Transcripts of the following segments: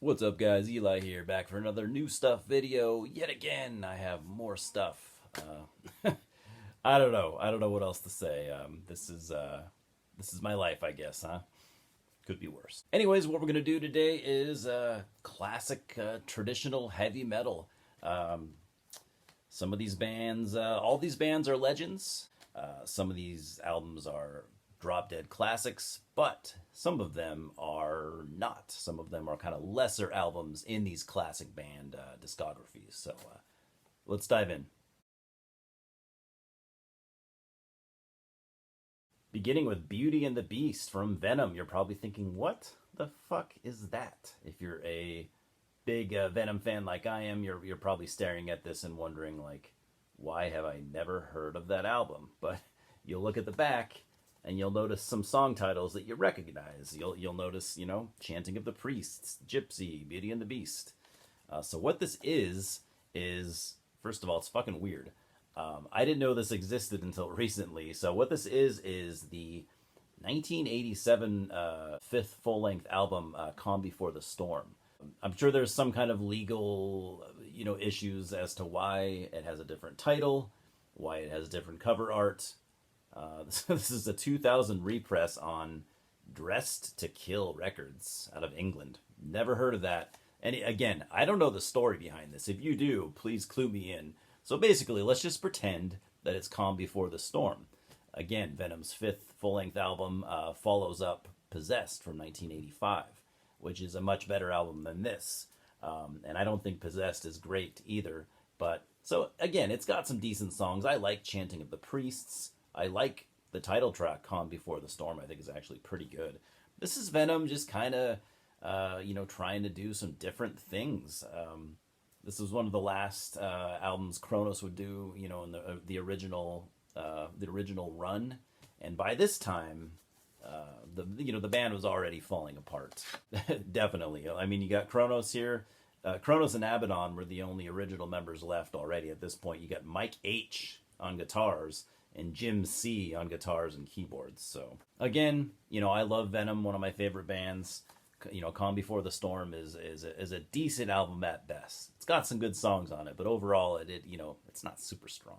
What's up, guys? Eli here, back for another new stuff video. Yet again, I have more stuff. I don't know. I don't know what else to say. This is my life, I guess, huh? Could be worse. Anyways, what we're gonna do today is classic traditional heavy metal. Um, some of these bands, all these bands are legends. Some of these albums are drop dead classics, but some of them are not. Some of them are kind of lesser albums in these classic band discographies. So let's dive in. Beginning with Beauty and the Beast from Venom. You're probably thinking, what the fuck is that? If you're a big Venom fan like I am, you're probably staring at this and wondering, like, why have I never heard of that album? But you'll look at the back and you'll notice some song titles that you recognize. You'll notice, Chanting of the Priests, Gypsy, Beauty and the Beast. So what this is first of all, it's fucking weird. I didn't know this existed until recently. So what this is the 1987 fifth full-length album, Calm Before the Storm. I'm sure there's some kind of legal, issues as to why it has a different title, why it has different cover art. This is a 2000 repress on Dressed to Kill Records out of England. Never heard of that. And again, I don't know the story behind this. If you do, please clue me in. So basically, let's just pretend that it's Calm Before the Storm. Again, Venom's fifth full-length album follows up Possessed from 1985, which is a much better album than this. And I don't think Possessed is great either. But so again, it's got some decent songs. I like Chanting of the Priests. I like the title track, Calm Before the Storm. I think is actually pretty good. This is Venom just kind of, trying to do some different things. This was one of the last albums Kronos would do, in the original run. And by this time, the band was already falling apart. Definitely. I mean, you got Kronos here. Kronos and Abaddon were the only original members left already at this point. You got Mike H on guitars and Jim C on guitars and keyboards. So again, I love Venom, one of my favorite bands. Calm Before the Storm is a decent album at best. It's got some good songs on it, but overall it's not super strong.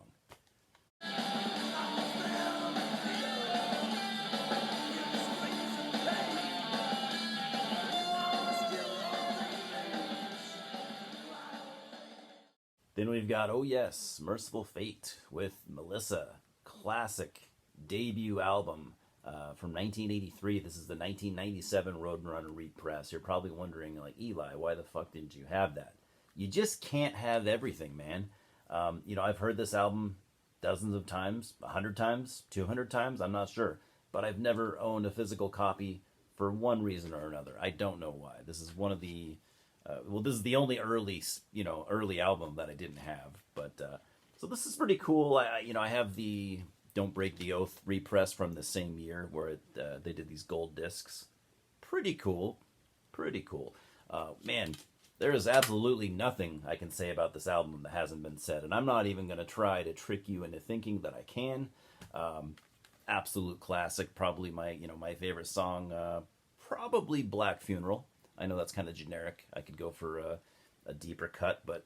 Then we've got, oh yes, Merciful Fate with Melissa. Classic debut album from 1983. This is the 1997 Roadrunner repress. You're probably wondering, like, Eli, why the fuck didn't you have that? You just can't have everything, man. I've heard this album dozens of times, 100 times, 200 times, I'm not sure. But I've never owned a physical copy for one reason or another. I don't know why. This is one of the this is the only early album that I didn't have. But so this is pretty cool. I have the Don't Break the Oath repress from the same year where they did these gold discs. Pretty cool. Pretty cool. Man, there is absolutely nothing I can say about this album that hasn't been said. And I'm not even going to try to trick you into thinking that I can. Absolute classic. Probably my favorite song. Probably Black Funeral. I know that's kind of generic. I could go for a deeper cut, but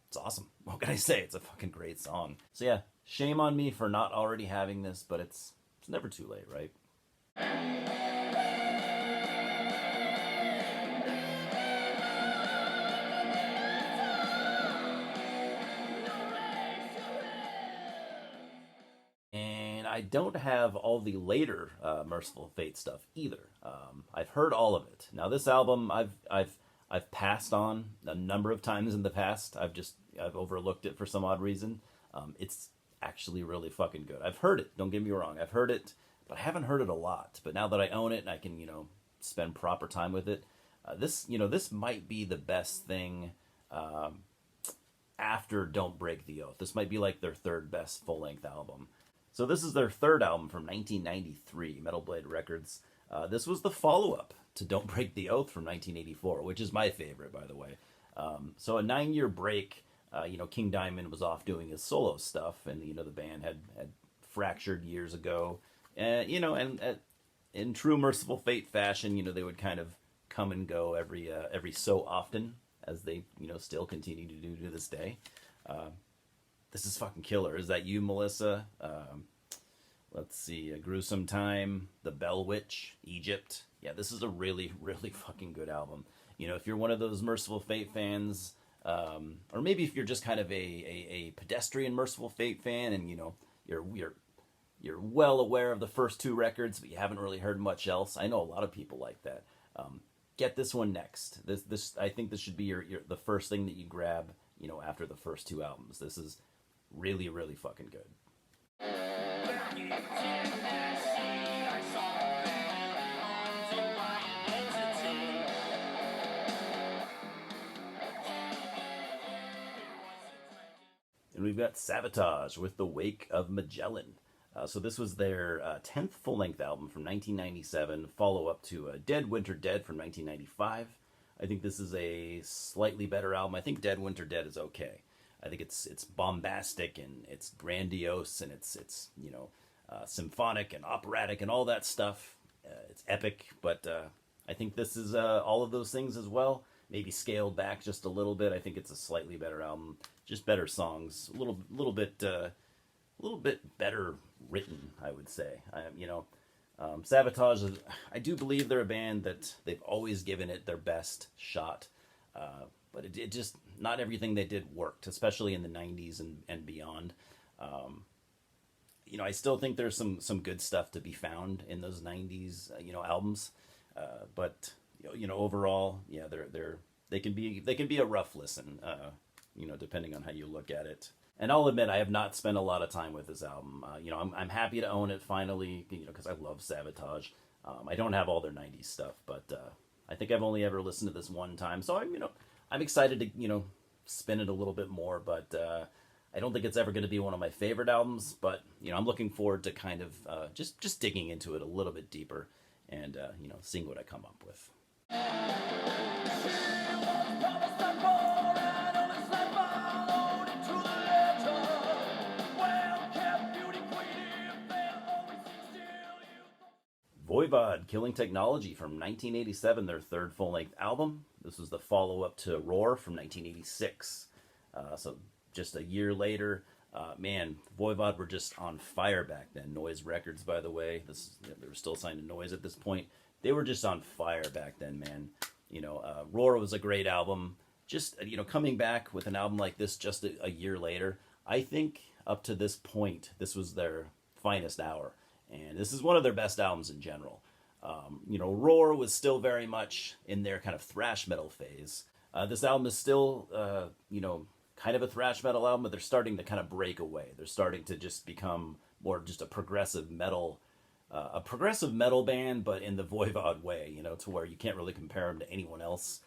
it's awesome. What can I say? It's a fucking great song. So yeah, shame on me for not already having this, but it's never too late, right? And I don't have all the later Merciful Fate stuff either. I've heard all of it. Now this album I've passed on a number of times in the past. I've overlooked it for some odd reason. It's actually really fucking good. I've heard it. Don't get me wrong. I've heard it, but I haven't heard it a lot. But now that I own it and I can spend proper time with it, this might be the best thing after Don't Break the Oath. This might be like their third best full length album. So this is their third album from 1993, Metal Blade Records. This was the follow-up to Don't Break the Oath from 1984, which is my favorite, by the way. So a 9-year break. King Diamond was off doing his solo stuff, and the band had fractured years ago. And in true Merciful Fate fashion, they would kind of come and go every so often, as they still continue to do to this day. This is fucking killer. Is that you, Melissa? Let's see, A Gruesome Time, The Bell Witch, Egypt. Yeah, this is a really, really fucking good album. If you're one of those Merciful Fate fans, or maybe if you're just kind of a pedestrian Merciful Fate fan, and you're well aware of the first two records, but you haven't really heard much else. I know a lot of people like that. Get this one next. This I think this should be the first thing that you grab. After the first two albums, this is really, really fucking good. And we've got Sabotage with The Wake of Magellan. So this was their 10th full-length album from 1997, follow-up to Dead Winter Dead from 1995. I think this is a slightly better album. I think Dead Winter Dead is okay. I think it's bombastic and it's grandiose and it's symphonic and operatic and all that stuff. It's epic, but I think this is all of those things as well. Maybe scaled back just a little bit. I think it's a slightly better album, just better songs, a little bit better written, I would say. Sabotage, I do believe they're a band that they've always given it their best shot, but it just, not everything they did worked, especially in the 90s and beyond. I still think there's some good stuff to be found in those 90s, albums, but overall, yeah, they can be a rough listen, depending on how you look at it. And I'll admit, I have not spent a lot of time with this album. I'm happy to own it finally, because I love Sabotage. I don't have all their 90s stuff, but I think I've only ever listened to this one time. So I'm excited to, spin it a little bit more, but I don't think it's ever going to be one of my favorite albums, but, I'm looking forward to kind of just digging into it a little bit deeper and, seeing what I come up with. Voivod, Killing Technology from 1987, their third full-length album. This was the follow-up to Roar from 1986. So just a year later, Voivod were just on fire back then. Noise Records, by the way. They were still signed to Noise at this point. They were just on fire back then, man. Roar was a great album. Just, coming back with an album like this just a year later, I think up to this point, this was their finest hour. And this is one of their best albums in general. Roar was still very much in their kind of thrash metal phase. This album is still, kind of a thrash metal album, but they're starting to kind of break away. They're starting to just become more just a progressive metal band, but in the Voivod way, to where you can't really compare them to anyone else.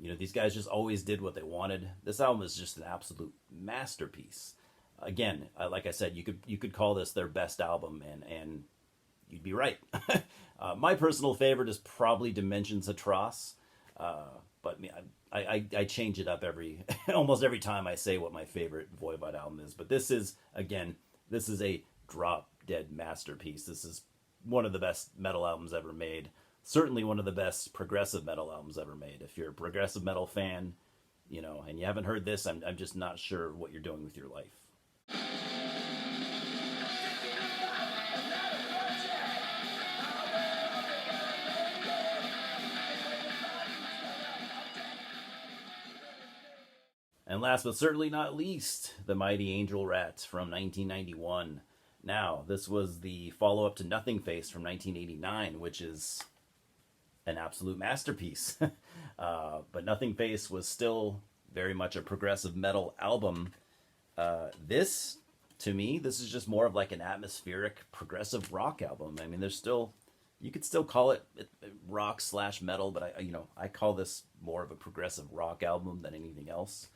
These guys just always did what they wanted. This album is just an absolute masterpiece. Again, like I said, you could call this their best album, and you'd be right. My personal favorite is probably Dimensions Atroce, but I change it up almost every time I say what my favorite Voivod album is. But this is a drop dead masterpiece. This is one of the best metal albums ever made. Certainly one of the best progressive metal albums ever made. If you're a progressive metal fan, and you haven't heard this, I'm just not sure what you're doing with your life. And last but certainly not least, The Mighty Angel Rat from 1991. Now, this was the follow-up to Nothing Face from 1989, which is an absolute masterpiece. But Nothing Face was still very much a progressive metal album. This, to me, this is just more of like an atmospheric progressive rock album. I mean, you could still call it rock / metal, but I call this more of a progressive rock album than anything else.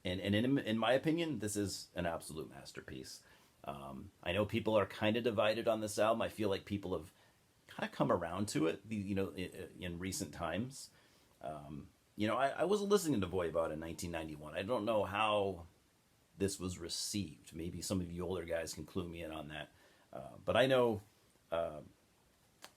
And in my opinion, this is an absolute masterpiece. I know people are kind of divided on this album. I feel like people have kind of come around to it, in recent times. I wasn't listening to Voivod in 1991. I don't know how this was received. Maybe some of you older guys can clue me in on that. But I know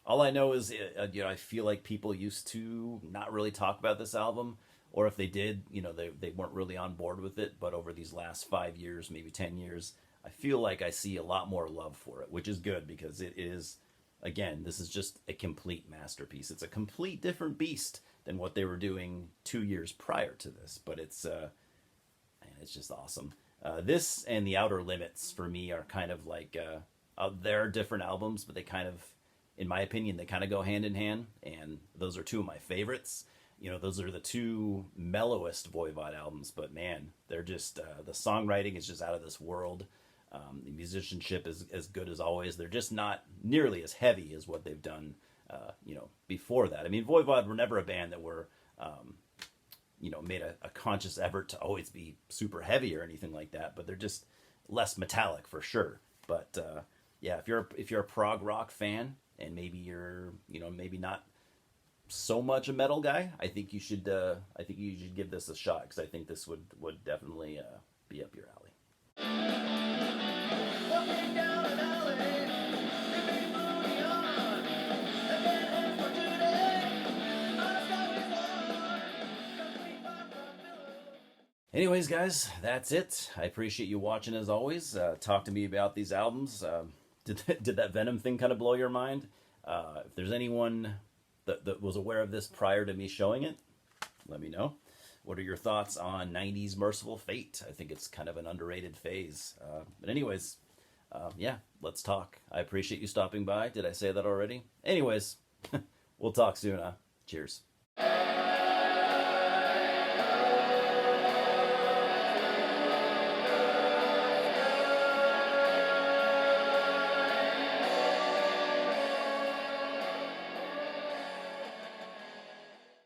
All I know is, I feel like people used to not really talk about this album, or if they did, they weren't really on board with it. But over these last 5 years, maybe 10 years, I feel like I see a lot more love for it, which is good because it is, again, this is just a complete masterpiece. It's a complete different beast than what they were doing 2 years prior to this, but it's just awesome. This and The Outer Limits for me are kind of like they're different albums, but they kind of, in my opinion, they kind of go hand in hand, and those are two of my favorites. Those are the two mellowest Voivod albums, but man, they're just the songwriting is just out of this world. The musicianship is as good as always. They're just not nearly as heavy as what they've done, before that. I mean, Voivod were never a band that were, made a conscious effort to always be super heavy or anything like that. But they're just less metallic for sure. But yeah, if you're a prog rock fan and maybe you're maybe not so much a metal guy, I think you should give this a shot because I think this would definitely be up your alley. Anyways, guys, that's it. I appreciate you watching as always. Talk to me about these albums. Did that Venom thing kind of blow your mind? If there's anyone that was aware of this prior to me showing it, let me know. What are your thoughts on 90s Merciful Fate? I think it's kind of an underrated phase. But anyways, yeah, let's talk. I appreciate you stopping by. Did I say that already? Anyways, we'll talk soon. Cheers.